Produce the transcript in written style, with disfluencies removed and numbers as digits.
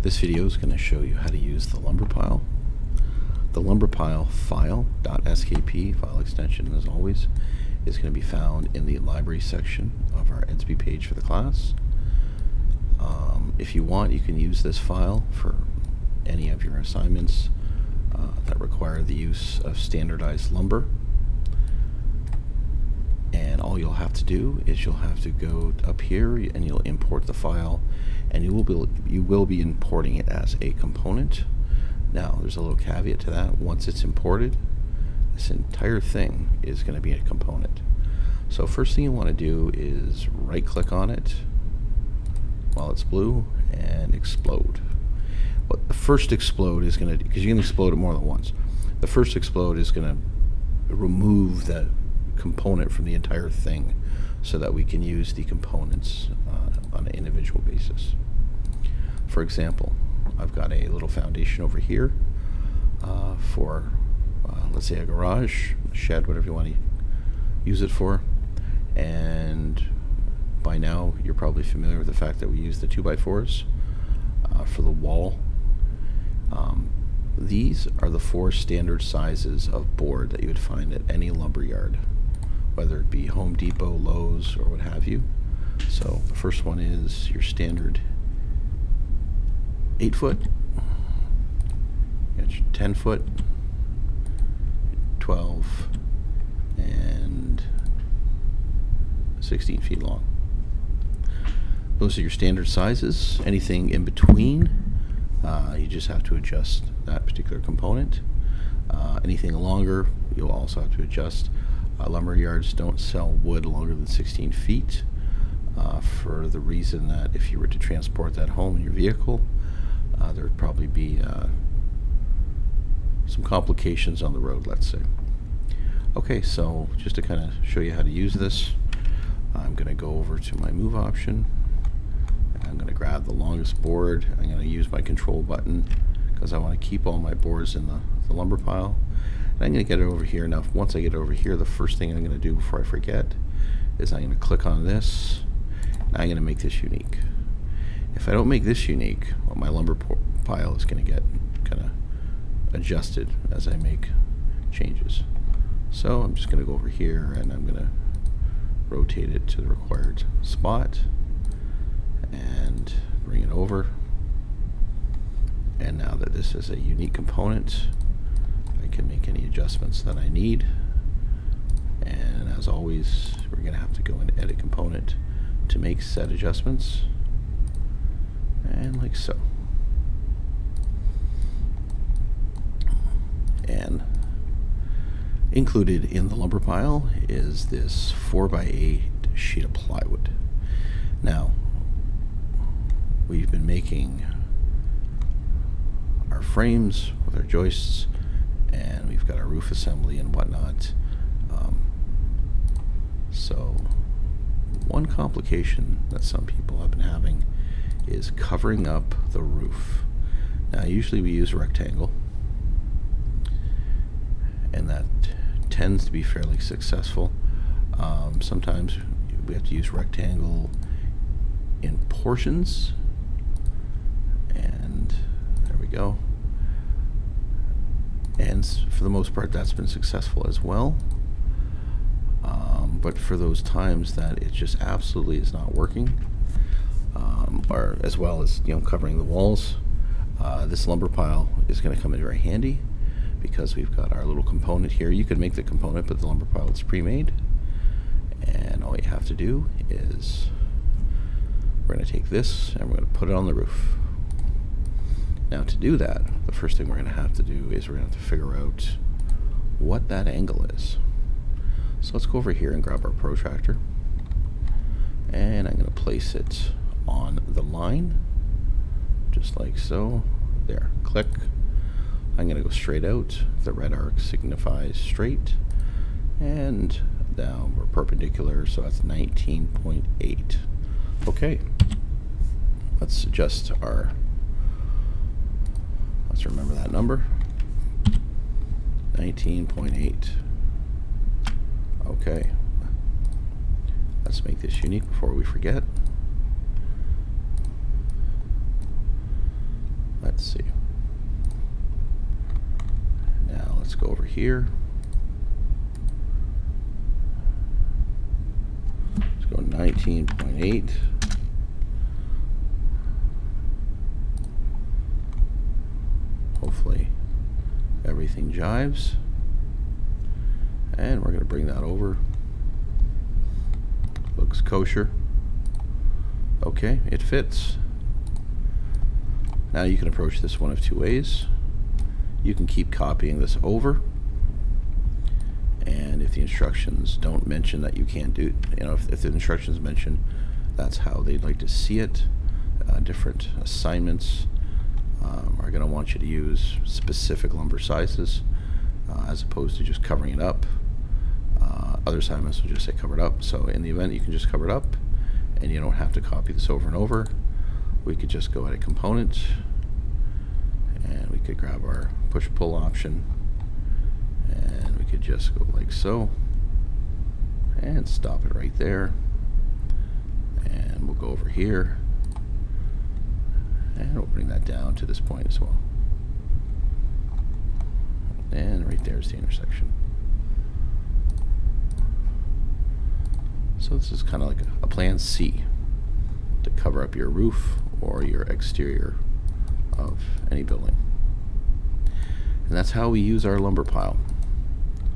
This video is going to show you how to use the lumber pile. The lumber pile file.skp file extension, as always, is going to be found in the library section of our EDSB page for the class. If you want, you can use this file for any of your assignments that require the use of standardized lumber. And all you'll have to do is you'll have to go up here and you'll import the file, and you will be importing it as a component. Now there's a little caveat to that. Once it's imported, this entire thing is going to be a component. So first thing you want to do is right click on it while it's blue and explode. Well, the first explode is going to, because you can explode it more than once, the first explode is going to remove that component from the entire thing so that we can use the components on an individual basis. For example, I've got a little foundation over here for let's say a garage, a shed, whatever you want to use it for. And by now you're probably familiar with the fact that we use the 2x4s for the wall. These are the 4 standard sizes of board that you would find at any lumber yard, whether it be Home Depot, Lowe's, or what have you. So the first one is your standard 8-foot, 10-foot, 12, and 16 feet long. Those are your standard sizes. Anything in between, you just have to adjust that particular component. Anything longer, you'll also have to adjust. Lumber yards don't sell wood longer than 16 feet for the reason that if you were to transport that home in your vehicle, there would probably be some complications on the road, let's say. Okay, so just to kind of show you how to use this, I'm going to go over to my move option. I'm going to grab the longest board. I'm going to use my control button because I want to keep all my boards in the lumber pile. And I'm going to get it over here. Now, once I get it over here, the first thing I'm going to do before I forget is I'm going to click on this. And I'm going to make this unique. If I don't make this unique, well, my lumber pile is going to get kind of adjusted as I make changes. So I'm just going to go over here and I'm going to rotate it to the required spot and bring it over. And now that this is a unique component, I can make any adjustments that I need. And as always, we're going to have to go into Edit Component to make set adjustments. And like so. And included in the lumber pile is this 4x8 sheet of plywood. Now, we've been making our frames with our joists, and we've got our roof assembly and whatnot. So one complication that some people have been having is covering up the roof. Now usually we use a rectangle, and that tends to be fairly successful. Sometimes we have to use rectangle in portions, and there we go. And for the most part that's been successful as well. But for those times that it just absolutely is not working, or as well as covering the walls, this lumber pile is going to come in very handy because we've got our little component here. You could make the component, but the lumber pile is pre-made, and all you have to do is we're going to take this and we're going to put it on the roof. Now to do that, the first thing we're going to have to do is we're going to have to figure out what that angle is. So let's go over here and grab our protractor, and I'm going to place it on the line just like so. There, click. I'm going to go straight out. The red arc signifies straight, and now we're perpendicular, so that's 19.8. Okay, let's adjust our, let's remember that number, 19.8. Okay, let's make this unique before we forget. Let's see. Now let's go over here. Let's go 19.8. Hopefully everything jives. And we're going to bring that over. Looks kosher. Okay, it fits. Now you can approach this one of two ways. You can keep copying this over, and if the instructions don't mention that you can't do, if the instructions mention that's how they'd like to see it, different assignments are going to want you to use specific lumber sizes as opposed to just covering it up. Other assignments will just say cover it up. So in the event you can just cover it up and you don't have to copy this over and over, we could just go edit component and we could grab our push-pull option and we could just go like so and stop it right there, and we'll go over here and we'll bring that down to this point as well, and right there's the intersection. So this is kind of like a plan C to cover up your roof or your exterior of any building. And that's how we use our lumber pile.